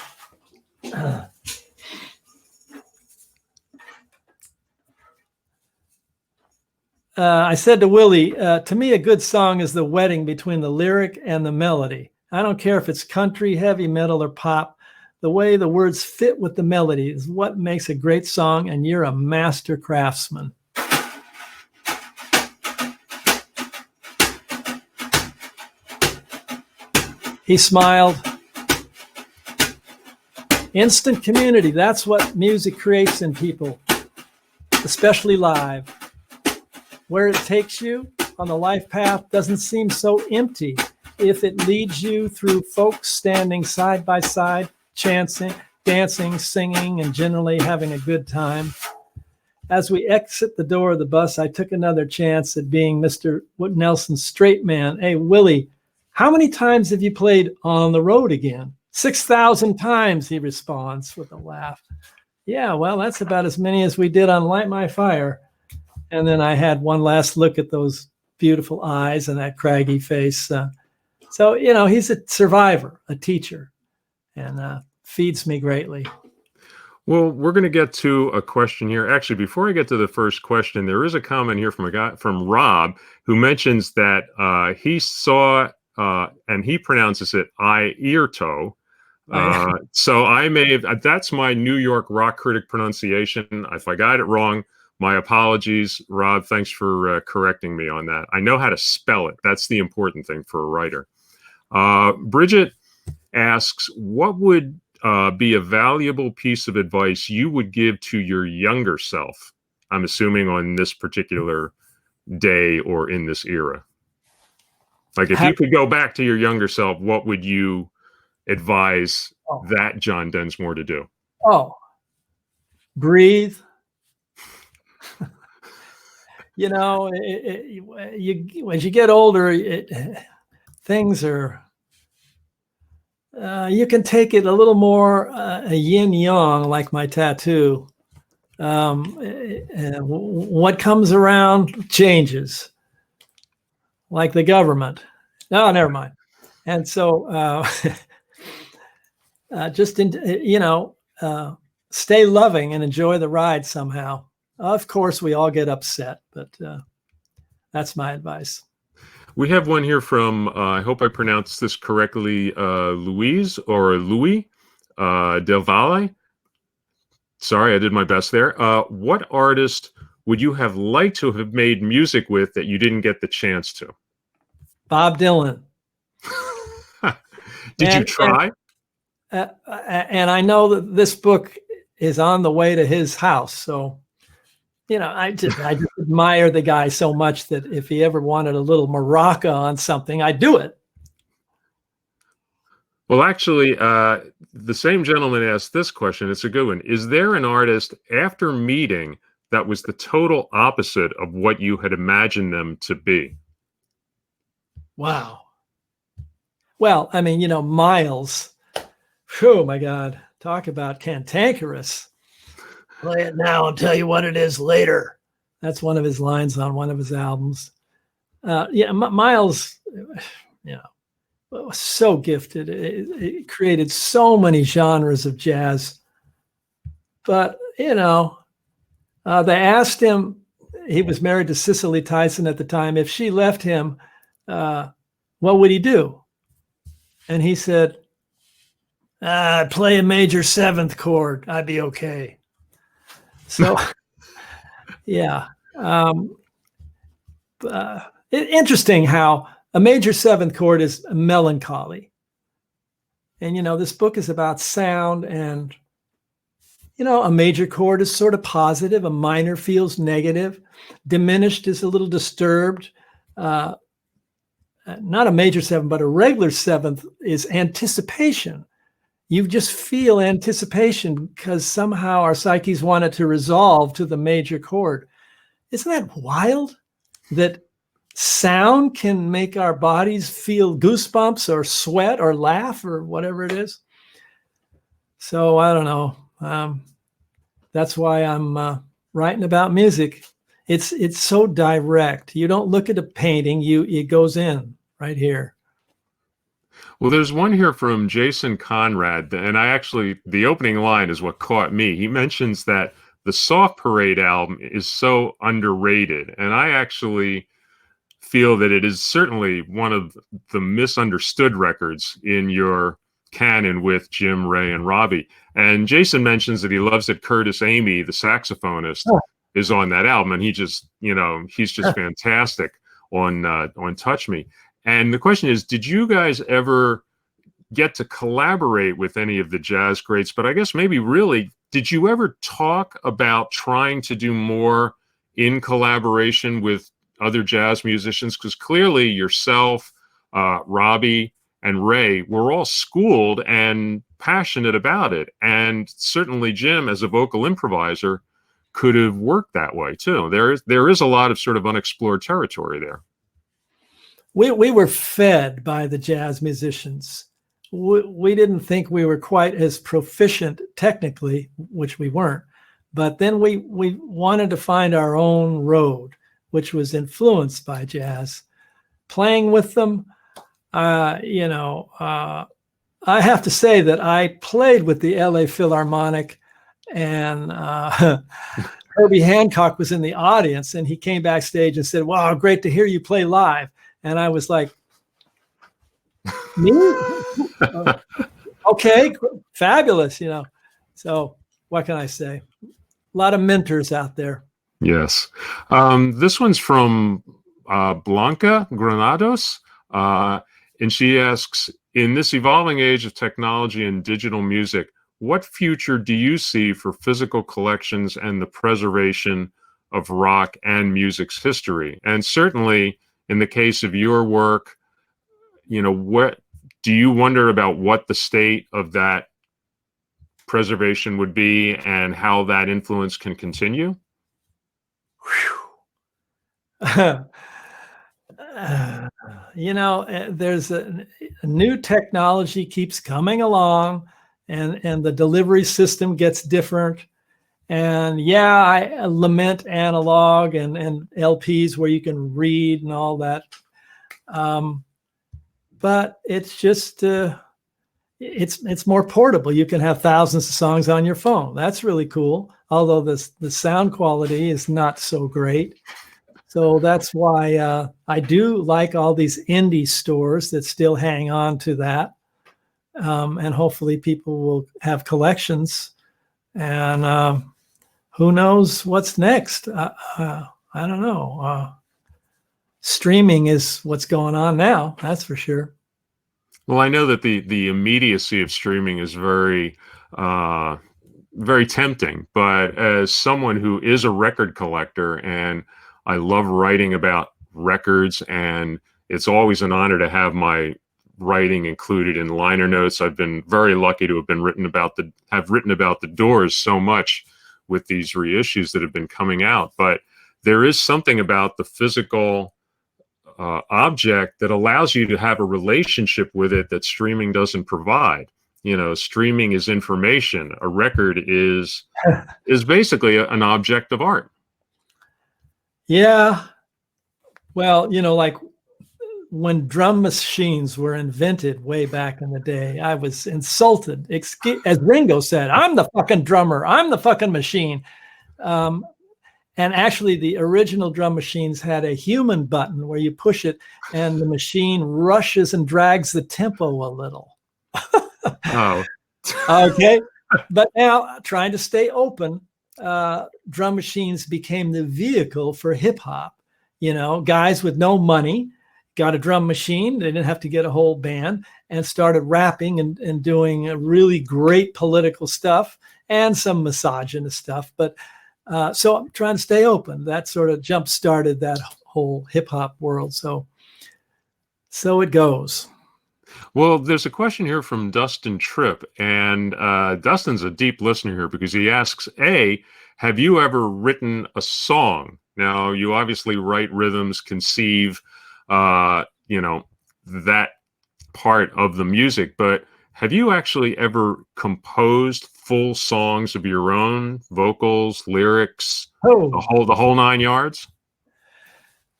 Speaker 2: I said to Willie, to me, a good song is the wedding between the lyric and the melody. I don't care if it's country, heavy metal, or pop. The way the words fit with the melody is what makes a great song, and you're a master craftsman. He smiled. Instant community, that's what music creates in people, especially live. Where it takes you on the life path doesn't seem so empty if it leads you through folks standing side by side, chanting, dancing, singing, and generally having a good time. As we exit the door of the bus, I took another chance at being Mr. Nelson's straight man. Hey, Willie, how many times have you played On the Road Again? 6,000 times, he responds with a laugh. Yeah, well, that's about as many as we did on Light My Fire. And then I had one last look at those beautiful eyes and that craggy face. So, he's a survivor, a teacher, and feeds me greatly.
Speaker 3: Well, we're going to get to a question here. Actually, before I get to the first question, there is a comment here from Rob, who mentions that he saw, and he pronounces it Airto. So I may have, that's my New York rock critic pronunciation. If I got it wrong, my apologies, Rob. Thanks for correcting me on that. I know how to spell it. That's the important thing for a writer. Bridget asks, what would be a valuable piece of advice you would give to your younger self? I'm assuming on this particular day or in this era. Like if you could go back to your younger self, what would you advise that John Densmore to do?
Speaker 2: Breathe. As you get older, things are, you can take it a little more a yin yang, like my tattoo. What comes around changes, like the government. No, never mind. And so stay loving and enjoy the ride somehow. Of course, we all get upset, but that's my advice.
Speaker 3: We have one here from, I hope I pronounced this correctly, Louise or Louis. Del Valle. Sorry, I did my best there. What artist would you have liked to have made music with that you didn't get the chance to?
Speaker 2: Bob Dylan.
Speaker 3: Did you try?
Speaker 2: And I know that this book is on the way to his house. So, I just admire the guy so much that if he ever wanted a little maraca on something, I'd do it.
Speaker 3: Well, actually, the same gentleman asked this question. It's a good one. Is there an artist after meeting that was the total opposite of what you had imagined them to be?
Speaker 2: Wow. Well, I mean, Miles. Oh my God. Talk about cantankerous. Play it now and tell you what it is later. That's one of his lines on one of his albums. Miles, was so gifted. It created so many genres of jazz. But, they asked him, he was married to Cicely Tyson at the time, if she left him, what would he do? And he said, I'd play a major seventh chord. I'd be okay. So, yeah. Interesting how a major seventh chord is melancholy. And, this book is about sound, and, a major chord is sort of positive. A minor feels negative. Diminished is a little disturbed. Not a major seventh, but a regular seventh is anticipation. You just feel anticipation because somehow our psyches want it to resolve to the major chord. Isn't that wild? That sound can make our bodies feel goosebumps or sweat or laugh or whatever it is. So I don't know. That's why I'm writing about music. It's so direct. You don't look at a painting. It goes in right here.
Speaker 3: Well, there's one here from Jason Conrad, and the opening line is what caught me. He mentions that the Soft Parade album is so underrated, and I actually feel that it is certainly one of the misunderstood records in your canon with Jim, Ray, and Robbie. And Jason mentions that he loves that Curtis Amy, the saxophonist, is on that album, and he's just fantastic on Touch Me. And the question is, did you guys ever get to collaborate with any of the jazz greats? But I guess maybe really, did you ever talk about trying to do more in collaboration with other jazz musicians? Because clearly yourself, Robbie, and Ray were all schooled and passionate about it. And certainly Jim, as a vocal improviser, could have worked that way too. There is a lot of sort of unexplored territory there.
Speaker 2: We were fed by the jazz musicians. We didn't think we were quite as proficient technically, which we weren't. But then we wanted to find our own road, which was influenced by jazz. Playing with them, I have to say that I played with the LA Philharmonic, and Herbie Hancock was in the audience, and he came backstage and said, "Wow, great to hear you play live." And I was like, "Me? Okay, fabulous, So what can I say? A lot of mentors out there.
Speaker 3: Yes. This one's from Blanca Granados. And she asks, in this evolving age of technology and digital music, what future do you see for physical collections and the preservation of rock and music's history? And certainly in the case of your work, what do you wonder about what the state of that preservation would be and how that influence can continue?
Speaker 2: There's a new technology keeps coming along, and the delivery system gets different. And yeah, I lament analog and LPs where you can read and all that. But it's just, it's more portable. You can have thousands of songs on your phone. That's really cool. Although the sound quality is not so great. So that's why I do like all these indie stores that still hang on to that. and hopefully people will have collections. And who knows what's next? I don't know. Streaming is what's going on now. That's for sure.
Speaker 3: Well, I know that the immediacy of streaming is very very tempting, but as someone who is a record collector, and I love writing about records, and it's always an honor to have my writing included in liner notes. I've been very lucky to have written about the Doors so much with these reissues that have been coming out. But there is something about the physical object that allows you to have a relationship with it that streaming doesn't provide. Streaming is information. A record is basically an object of art.
Speaker 2: Yeah. Well, like when drum machines were invented way back in the day, I was insulted. As Ringo said, I'm the fucking drummer. I'm the fucking machine. And actually, the original drum machines had a human button where you push it and the machine rushes and drags the tempo a little.
Speaker 3: Oh.
Speaker 2: Okay. But now, trying to stay open, drum machines became the vehicle for hip hop. Guys with no money got a drum machine. They didn't have to get a whole band, and started rapping and doing really great political stuff and some misogynist stuff. But so I'm trying to stay open. That sort of jump started that whole hip hop world. So it goes.
Speaker 3: Well, there's a question here from Dustin Tripp, and Dustin's a deep listener here because he asks, have you ever written a song? Now, you obviously write rhythms, conceive, that part of the music, but have you actually ever composed full songs of your own, vocals, lyrics, the whole 9 yards?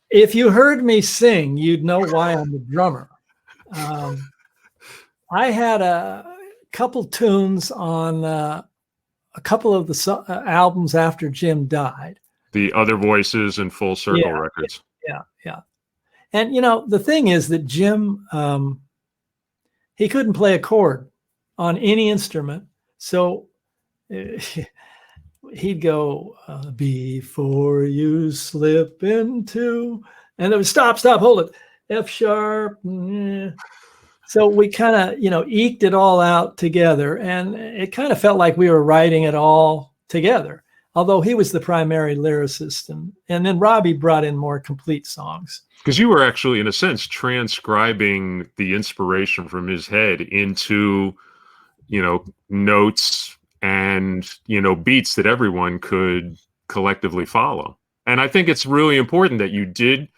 Speaker 2: If you heard me sing, you'd know why I'm the drummer. I had a couple tunes on a couple of the albums after Jim died.
Speaker 3: The Other Voices and Full Circle records.
Speaker 2: Yeah. And, the thing is that Jim, he couldn't play a chord on any instrument. So he'd go, before you slip into, and it would stop, hold it, F sharp. So we kind of, eked it all out together, and it kind of felt like we were writing it all together, although he was the primary lyricist. And then Robbie brought in more complete songs.
Speaker 3: Because you were actually, in a sense, transcribing the inspiration from his head into, notes and, beats that everyone could collectively follow. And I think it's really important that you did,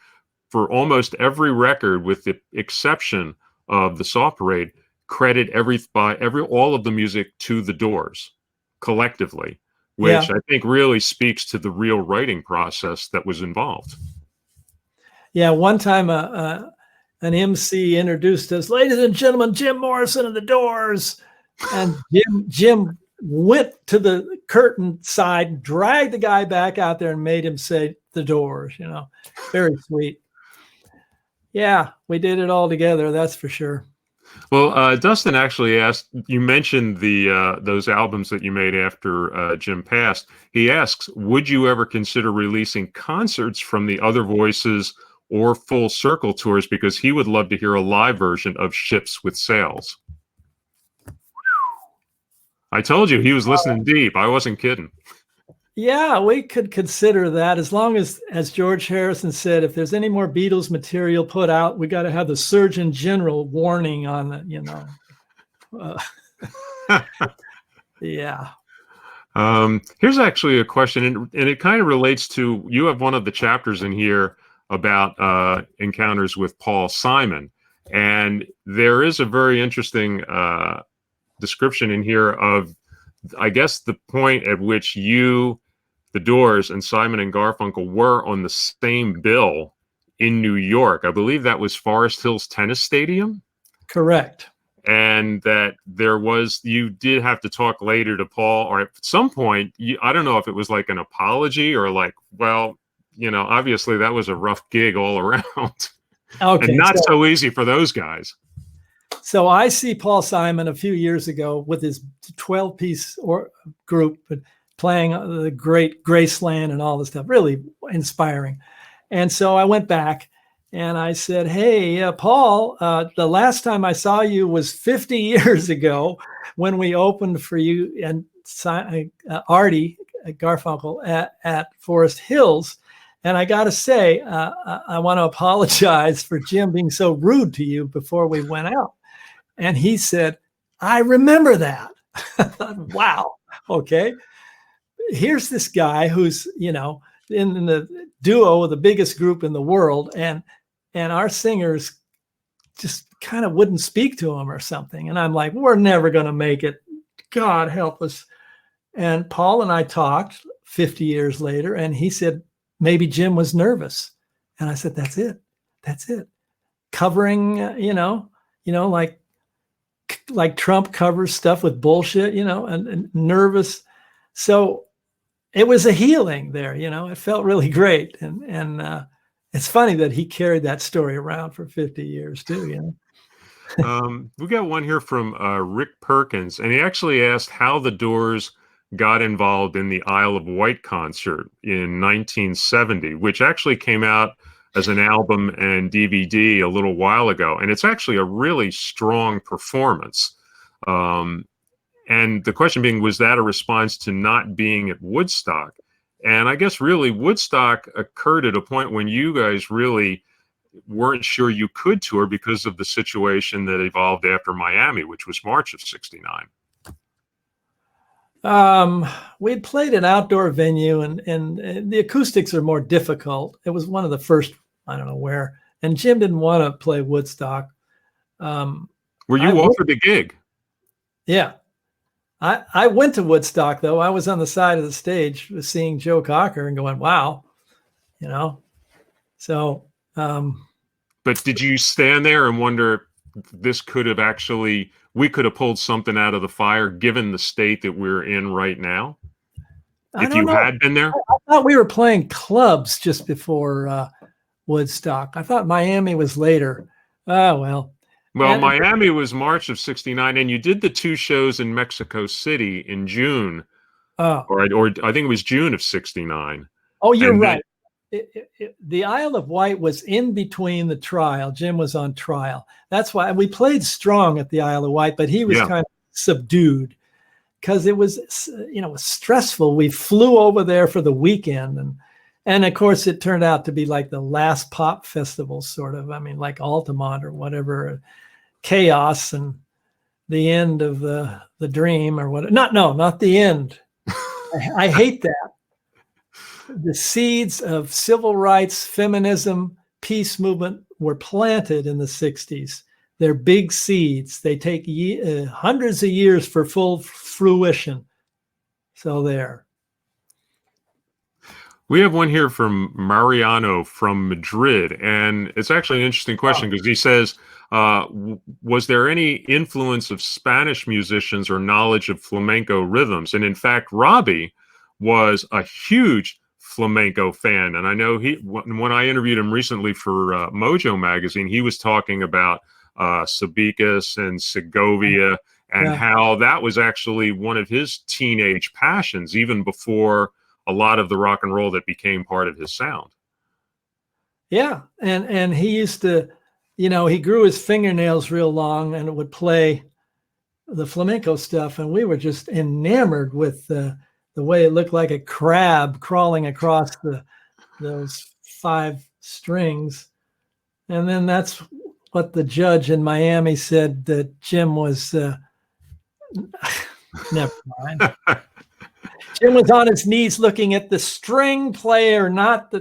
Speaker 3: for almost every record, with the exception of the Soft Parade, credit all of the music to the Doors collectively, which I think really speaks to the real writing process that was involved.
Speaker 2: Yeah, one time an MC introduced us, ladies and gentlemen, Jim Morrison and the Doors. And Jim went to the curtain side, dragged the guy back out there and made him say the Doors, very sweet. Yeah, we did it all together. That's for sure.
Speaker 3: Well, Dustin actually asked, you mentioned those albums that you made after Jim passed. He asks, would you ever consider releasing concerts from the Other Voices or Full Circle tours? Because he would love to hear a live version of Ships with Sails. I told you he was listening deep. I wasn't kidding.
Speaker 2: Yeah, we could consider that, as long as George Harrison said, if there's any more Beatles material put out, we got to have the Surgeon General warning on it, Yeah.
Speaker 3: Here's actually a question, and it kind of relates to, you have one of the chapters in here about encounters with Paul Simon. And there is a very interesting description in here of, I guess, the point at which you, the Doors, and Simon and Garfunkel were on the same bill in New York. I believe that was Forest Hills Tennis Stadium.
Speaker 2: Correct.
Speaker 3: And that you did have to talk later to Paul, or at some point, I don't know if it was like an apology or like, well, obviously that was a rough gig all around. Okay, and not so easy for those guys.
Speaker 2: So I see Paul Simon a few years ago with his 12-piece group playing the great Graceland and all this stuff, really inspiring. And so I went back and I said, hey, Paul, the last time I saw you was 50 years ago when we opened for you and Artie Garfunkel at Forest Hills. And I got to say, I want to apologize for Jim being so rude to you before we went out. And he said, I remember that. I thought, wow, okay. Here's this guy who's, in the duo of the biggest group in the world, and our singers just kind of wouldn't speak to him or something. And I'm like, we're never going to make it. God help us. And Paul and I talked 50 years later, and he said, maybe Jim was nervous. And I said, that's it. That's it. Covering, like Trump covers stuff with bullshit, and nervous. So it was a healing there, it felt really great. And it's funny that he carried that story around for 50 years too,
Speaker 3: We got one here from Rick Perkins, and he actually asked how the Doors got involved in the Isle of Wight concert in 1970, which actually came out as an album and DVD a little while ago. And it's actually a really strong performance. And the question being, was that a response to not being at Woodstock? And I guess really Woodstock occurred at a point when you guys really weren't sure you could tour because of the situation that evolved after Miami, which was March of '69.
Speaker 2: We'd played an outdoor venue and the acoustics are more difficult. It was one of the first, I don't know where, and Jim didn't want to play Woodstock.
Speaker 3: Were you offered a gig?
Speaker 2: Yeah. I went to Woodstock though. I was on the side of the stage seeing Joe Cocker and going, wow, so.
Speaker 3: But did you stand there and wonder, this could have actually, we could have pulled something out of the fire given the state that we're in right now? If you had been there?
Speaker 2: I thought we were playing clubs just before Woodstock. I thought Miami was later. Oh, well.
Speaker 3: Well, Miami was March of '69, and you did the 2 shows in Mexico City in June, or I think it was June of '69.
Speaker 2: Oh, you're right. The Isle of Wight was in between the trial. Jim was on trial. That's why we played strong at the Isle of Wight, but he was kind of subdued because it was, stressful. We flew over there for the weekend, and of course it turned out to be like the last pop festival, sort of. I mean, like Altamont or whatever, chaos and the end of the dream or what? Not the end. I hate that. The seeds of civil rights, feminism, peace movement were planted in the 60s. They're big seeds. They take hundreds of years for full fruition. So there.
Speaker 3: We have one here from Mariano from Madrid, and it's actually an interesting question because he says, was there any influence of Spanish musicians or knowledge of flamenco rhythms? And in fact, Robbie was a huge flamenco fan. And I know when I interviewed him recently for Mojo magazine, he was talking about Sabicas and Segovia and how that was actually one of his teenage passions, even before a lot of the rock and roll that became part of his sound.
Speaker 2: Yeah. And he used to, he grew his fingernails real long and would play the flamenco stuff. And we were just enamored with the way it looked like a crab crawling across those 5 strings. And then that's what the judge in Miami said that Jim was, never mind. Jim was on his knees looking at the string player, not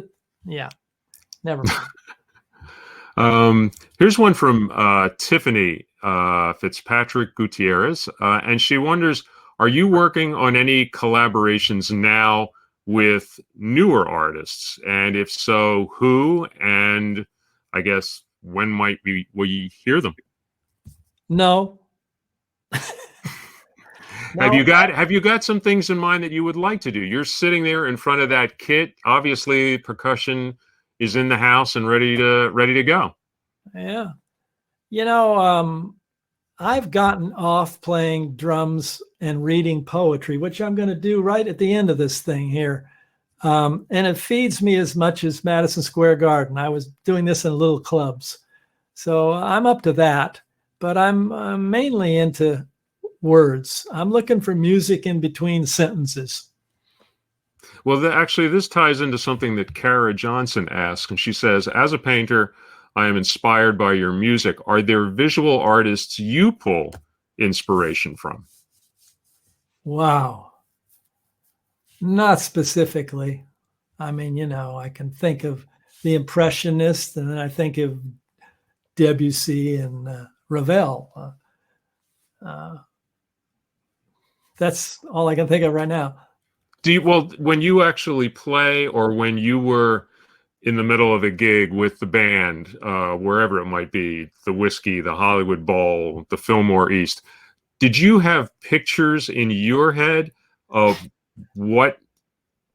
Speaker 2: never mind.
Speaker 3: Here's one from Tiffany Fitzpatrick Gutierrez, and she wonders, are you working on any collaborations now with newer artists? And if so, who? And I guess when will you hear them?
Speaker 2: No.
Speaker 3: Have you got some things in mind that you would like to do? You're sitting there in front of that kit. Obviously, percussion is in the house and ready to go.
Speaker 2: Yeah. I've gotten off playing drums and reading poetry, which I'm going to do right at the end of this thing here. And it feeds me as much as Madison Square Garden. I was doing this in little clubs. So I'm up to that, but I'm mainly into words. I'm looking for music in between sentences.
Speaker 3: Well, actually, this ties into something that Kara Johnson asked, and she says, as a painter, I am inspired by your music. Are there visual artists you pull inspiration from?
Speaker 2: Wow. Not specifically. I mean, I can think of the Impressionists, and then I think of Debussy and Ravel. That's all I can think of right now.
Speaker 3: Well, when you actually play, or when you were in the middle of a gig with the band, wherever it might be, the Whiskey, the Hollywood Bowl, the Fillmore East, did you have pictures in your head of what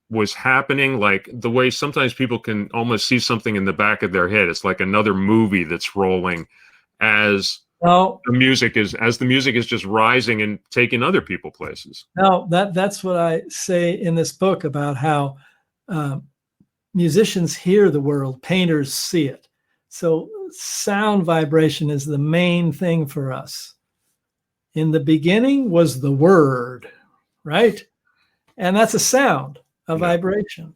Speaker 3: was happening? Like the way sometimes people can almost see something in the back of their head. It's like another movie that's rolling as the music is just rising and taking other people places.
Speaker 2: No, that's what I say in this book about how musicians hear the world, painters see it. So sound vibration is the main thing for us. In the beginning was the word, right? And that's a sound, a vibration,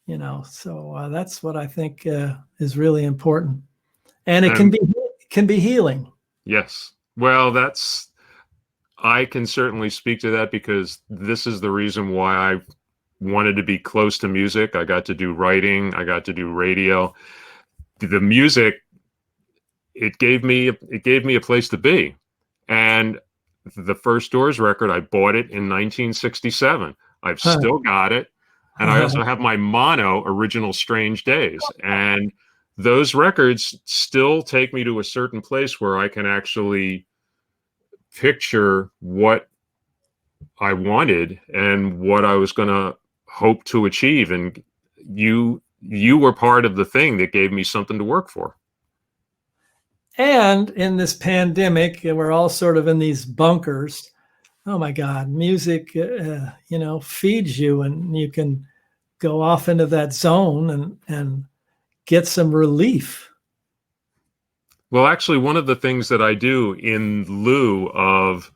Speaker 2: so that's what I think is really important. And it can be healing.
Speaker 3: Yes. Well, I can certainly speak to that, because this is the reason why I wanted to be close to music. I got to do writing. I got to do radio. The music, it gave me a place to be. And the first Doors record, I bought it in 1967. I've still got it. And I also have my mono original Strange Days. And those records still take me to a certain place where I can actually picture what I wanted and what I was going to hope to achieve. And you were part of the thing that gave me something to work for.
Speaker 2: And in this pandemic, we're all sort of in these bunkers. Oh my God, music, feeds you, and you can go off into that zone and get some relief.
Speaker 3: Well, actually, one of the things that I do in lieu of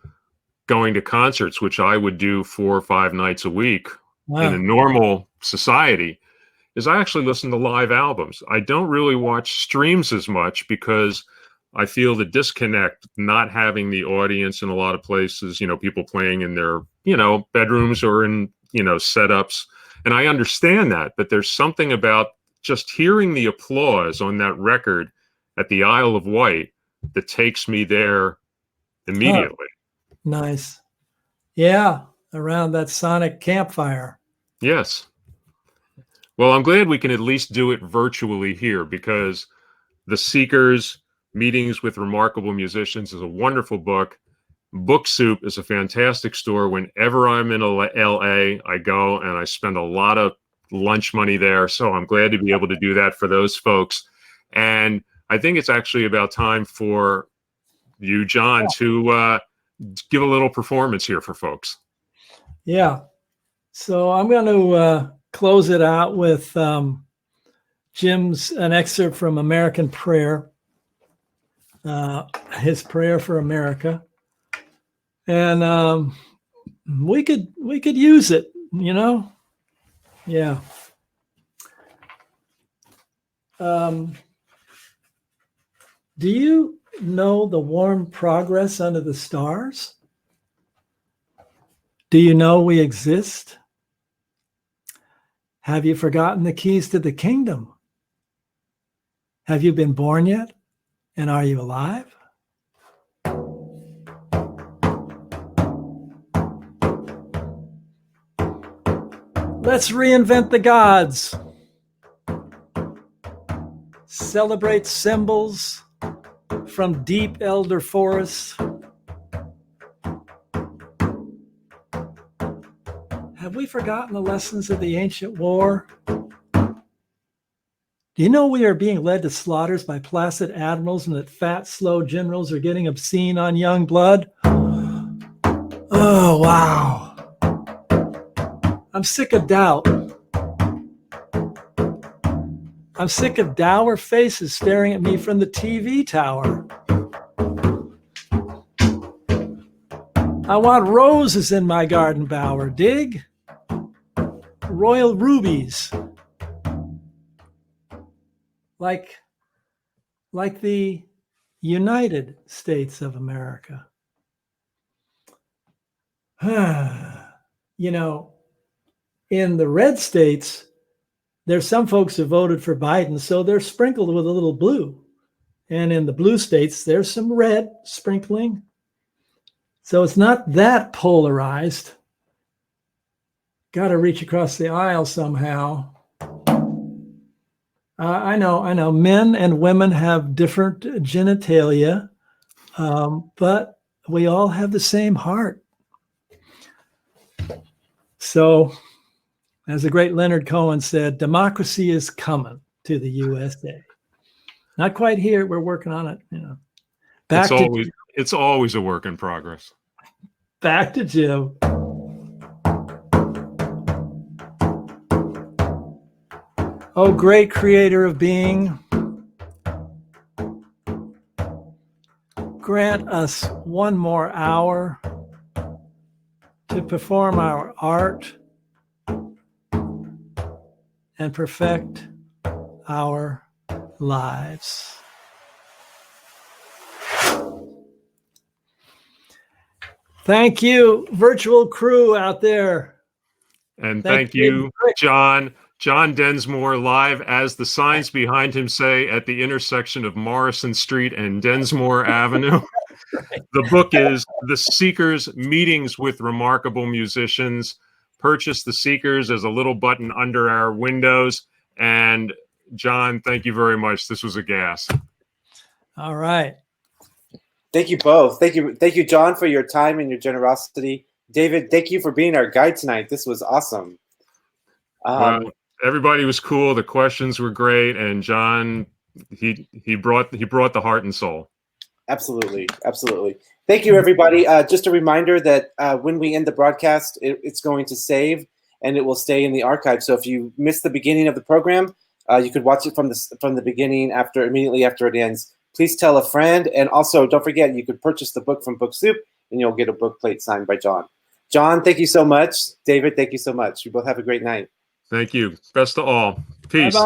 Speaker 3: going to concerts, which I would do 4 or 5 nights a week in a normal society, is I actually listen to live albums. I don't really watch streams as much, because I feel the disconnect, not having the audience in a lot of places, people playing in their, bedrooms or in, setups. And I understand that, but there's something about just hearing the applause on that record at the Isle of Wight that takes me there immediately.
Speaker 2: Oh, nice. Yeah, around that sonic campfire.
Speaker 3: Yes. Well, I'm glad we can at least do it virtually here, because The Seekers, Meetings with Remarkable Musicians is a wonderful book. Book Soup is a fantastic store. Whenever I'm in LA, I go and I spend a lot of lunch money there. So I'm glad to be able to do that for those folks. And I think it's actually about time for you, John, to give a little performance here for folks.
Speaker 2: Yeah. So I'm going to close it out with an excerpt from American Prayer, his prayer for America. And we could use it, Yeah. Do you know the warm progress under the stars? Do you know we exist? Have you forgotten the keys to the kingdom? Have you been born yet? And are you alive? Let's reinvent the gods. Celebrate symbols from deep elder forests. Have we forgotten the lessons of the ancient war? Do you know we are being led to slaughters by placid admirals and that fat, slow generals are getting obscene on young blood? Oh, wow. I'm sick of doubt. I'm sick of dour faces staring at me from the TV tower. I want roses in my garden bower, dig? Royal rubies. Like the United States of America. You know, in the red states, there's some folks who voted for Biden, so they're sprinkled with a little blue. And in the blue states, there's some red sprinkling. So it's not that polarized. Got to reach across the aisle somehow. I know. Men and women have different genitalia, but we all have the same heart. So, as the great Leonard Cohen said, democracy is coming to the USA. Not quite here. We're working on it. You know.
Speaker 3: It's always a work in progress.
Speaker 2: Back to Jim. Oh, great creator of being, grant us one more hour to perform our art and perfect our lives. Thank you, virtual crew out there.
Speaker 3: And thank you, John Densmore, live as the signs behind him say at the intersection of Morrison Street and Densmore Avenue. Right. The book is The Seekers, Meetings with Remarkable Musicians. Purchase The Seekers as a little button under our windows. And John, thank you very much. This was a gas.
Speaker 2: All right.
Speaker 1: Thank you both. Thank you, John, for your time and your generosity. David, thank you for being our guide tonight. This was awesome.
Speaker 3: Well, everybody was cool. The questions were great, and John, he brought the heart and soul.
Speaker 1: Absolutely. Thank you, everybody. Just a reminder that when we end the broadcast, it's going to save and it will stay in the archive. So if you missed the beginning of the program, you could watch it from the beginning immediately after it ends. Please tell a friend, and also don't forget you could purchase the book from Book Soup, and you'll get a book plate signed by John. John, thank you so much. David, thank you so much. You both have a great night.
Speaker 3: Thank you. Best to all. Peace.
Speaker 2: Bye-bye.